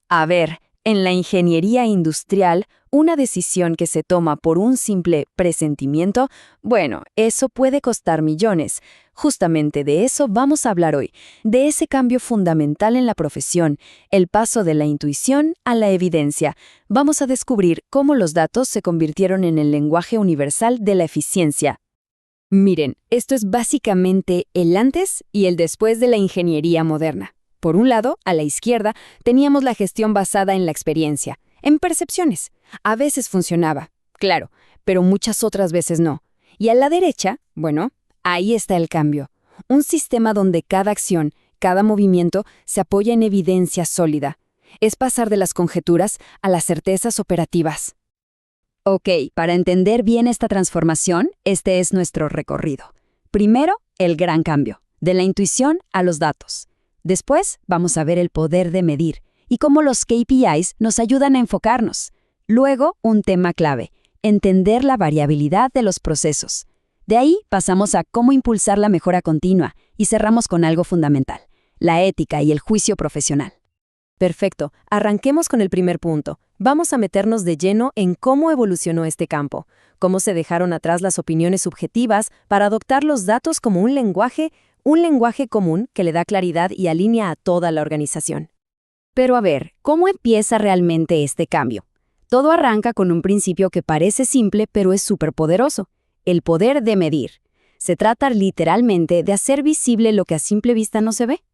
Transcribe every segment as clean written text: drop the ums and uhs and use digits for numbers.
A ver, en la ingeniería industrial, una decisión que se toma por un simple presentimiento, bueno, eso puede costar millones. Justamente de eso vamos a hablar hoy, de ese cambio fundamental en la profesión, el paso de la intuición a la evidencia. Vamos a descubrir cómo los datos se convirtieron en el lenguaje universal de la eficiencia. Miren, esto es básicamente el antes y el después de la ingeniería moderna. Por un lado, a la izquierda, teníamos la gestión basada en la experiencia, en percepciones. A veces funcionaba, claro, pero muchas otras veces no. Y a la derecha, bueno, ahí está el cambio. Un sistema donde cada acción, cada movimiento se apoya en evidencia sólida. Es pasar de las conjeturas a las certezas operativas. Ok, para entender bien esta transformación, este es nuestro recorrido. Primero, el gran cambio, de la intuición a los datos. Después, vamos a ver el poder de medir y cómo los KPIs nos ayudan a enfocarnos. Luego, un tema clave, entender la variabilidad de los procesos. De ahí pasamos a cómo impulsar la mejora continua y cerramos con algo fundamental, la ética y el juicio profesional. Perfecto, arranquemos con el primer punto. Vamos a meternos de lleno en cómo evolucionó este campo, cómo se dejaron atrás las opiniones subjetivas para adoptar los datos como un lenguaje común que le da claridad y alinea a toda la organización. Pero a ver, ¿cómo empieza realmente este cambio? Todo arranca con un principio que parece simple, pero es superpoderoso: el poder de medir. Se trata literalmente de hacer visible lo que a simple vista no se ve.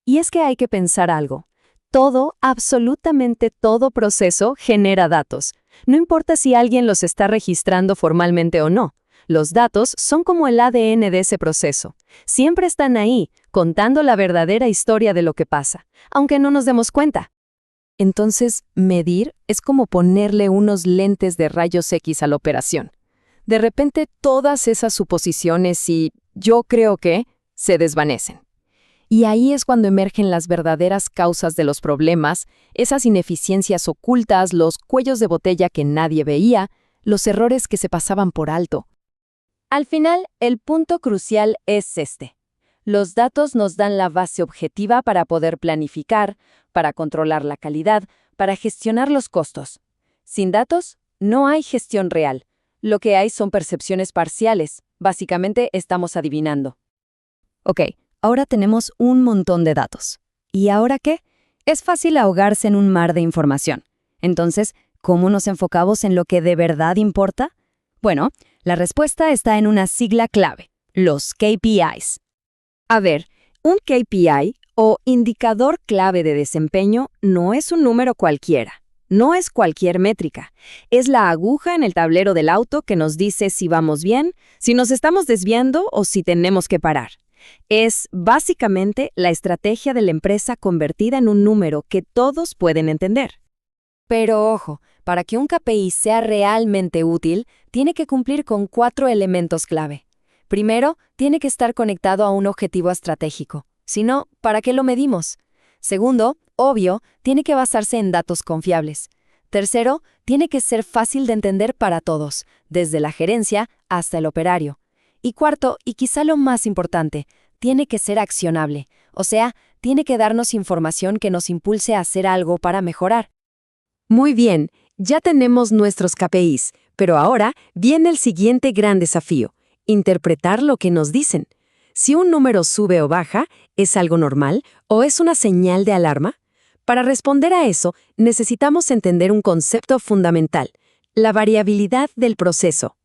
Y es que hay que pensar algo. Todo, absolutamente todo proceso genera datos. No importa si alguien los está registrando formalmente o no. Los datos son como el ADN de ese proceso. Siempre están ahí, contando la verdadera historia de lo que pasa, aunque no nos demos cuenta. Entonces, medir es como ponerle unos lentes de rayos X a la operación. De repente, todas esas suposiciones y yo creo que se desvanecen. Y ahí es cuando emergen las verdaderas causas de los problemas, esas ineficiencias ocultas, los cuellos de botella que nadie veía, los errores que se pasaban por alto. Al final, el punto crucial es este. Los datos nos dan la base objetiva para poder planificar, para controlar la calidad, para gestionar los costos. Sin datos, no hay gestión real. Lo que hay son percepciones parciales. Básicamente, estamos adivinando. Ok, ahora tenemos un montón de datos. ¿Y ahora qué? Es fácil ahogarse en un mar de información. Entonces, ¿cómo nos enfocamos en lo que de verdad importa? Bueno, la respuesta está en una sigla clave: los KPIs. A ver, un KPI, o indicador clave de desempeño, no es un número cualquiera. No es cualquier métrica. Es la aguja en el tablero del auto que nos dice si vamos bien, si nos estamos desviando o si tenemos que parar. Es básicamente la estrategia de la empresa convertida en un número que todos pueden entender. Pero ojo, para que un KPI sea realmente útil, tiene que cumplir con 4 elementos clave. Primero, tiene que estar conectado a un objetivo estratégico. Si no, ¿para qué lo medimos? Segundo, obvio, tiene que basarse en datos confiables. Tercero, tiene que ser fácil de entender para todos, desde la gerencia hasta el operario. Y cuarto, y quizá lo más importante, tiene que ser accionable. O sea, tiene que darnos información que nos impulse a hacer algo para mejorar. Muy bien, ya tenemos nuestros KPIs, pero ahora viene el siguiente gran desafío: interpretar lo que nos dicen. Si un número sube o baja, ¿es algo normal o es una señal de alarma? Para responder a eso, necesitamos entender un concepto fundamental: la variabilidad del proceso.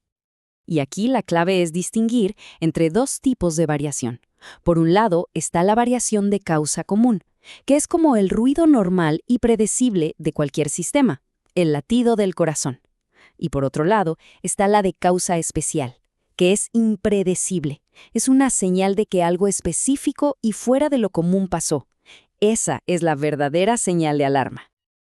Y aquí la clave es distinguir entre dos tipos de variación. Por un lado está la variación de causa común, que es como el ruido normal y predecible de cualquier sistema, el latido del corazón. Y por otro lado está la de causa especial, que es impredecible. Es una señal de que algo específico y fuera de lo común pasó. Esa es la verdadera señal de alarma.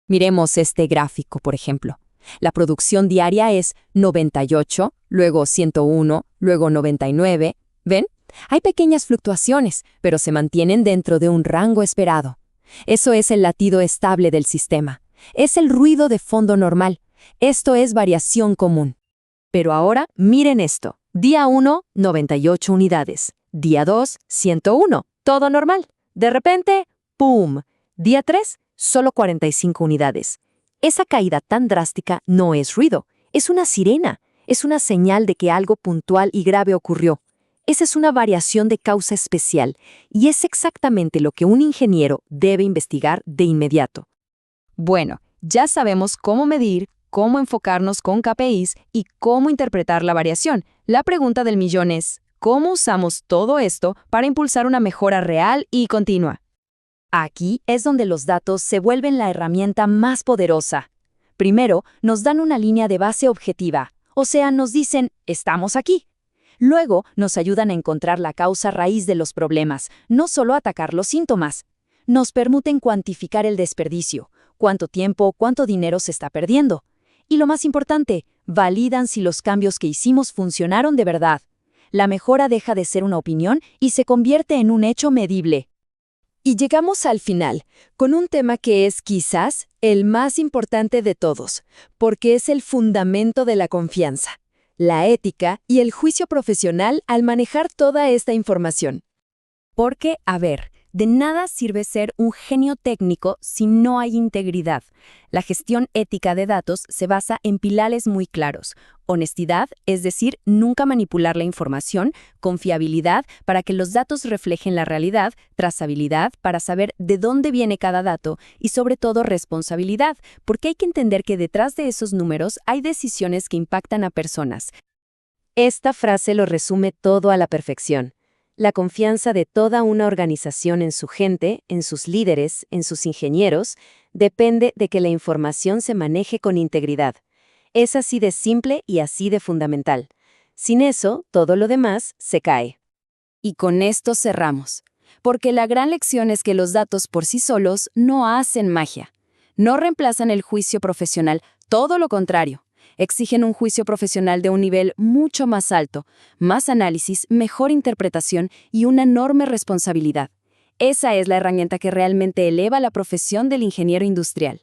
Miremos este gráfico, por ejemplo. La producción diaria es 98, luego 101, luego 99. ¿Ven? Hay pequeñas fluctuaciones, pero se mantienen dentro de un rango esperado. Eso es el latido estable del sistema. Es el ruido de fondo normal. Esto es variación común. Pero ahora, miren esto. Día 1, 98 unidades. Día 2, 101. Todo normal. De repente, ¡pum! Día 3, solo 45 unidades. Esa caída tan drástica no es ruido, es una sirena, es una señal de que algo puntual y grave ocurrió. Esa es una variación de causa especial, y es exactamente lo que un ingeniero debe investigar de inmediato. Bueno, ya sabemos cómo medir, cómo enfocarnos con KPIs y cómo interpretar la variación. La pregunta del millón es, ¿cómo usamos todo esto para impulsar una mejora real y continua? Aquí es donde los datos se vuelven la herramienta más poderosa. Primero, nos dan una línea de base objetiva, o sea, nos dicen, estamos aquí. Luego, nos ayudan a encontrar la causa raíz de los problemas, no solo atacar los síntomas. Nos permiten cuantificar el desperdicio, cuánto tiempo, cuánto dinero se está perdiendo. Y lo más importante, validan si los cambios que hicimos funcionaron de verdad. La mejora deja de ser una opinión y se convierte en un hecho medible. Y llegamos al final, con un tema que es quizás el más importante de todos, porque es el fundamento de la confianza, la ética y el juicio profesional al manejar toda esta información. Porque, a ver, de nada sirve ser un genio técnico si no hay integridad. La gestión ética de datos se basa en pilares muy claros. Honestidad, es decir, nunca manipular la información, confiabilidad para que los datos reflejen la realidad, trazabilidad para saber de dónde viene cada dato y sobre todo responsabilidad, porque hay que entender que detrás de esos números hay decisiones que impactan a personas. Esta frase lo resume todo a la perfección. La confianza de toda una organización en su gente, en sus líderes, en sus ingenieros, depende de que la información se maneje con integridad. Es así de simple y así de fundamental. Sin eso, todo lo demás se cae. Y con esto cerramos, porque la gran lección es que los datos por sí solos no hacen magia. No reemplazan el juicio profesional, todo lo contrario. Exigen un juicio profesional de un nivel mucho más alto, más análisis, mejor interpretación y una enorme responsabilidad. Esa es la herramienta que realmente eleva la profesión del ingeniero industrial.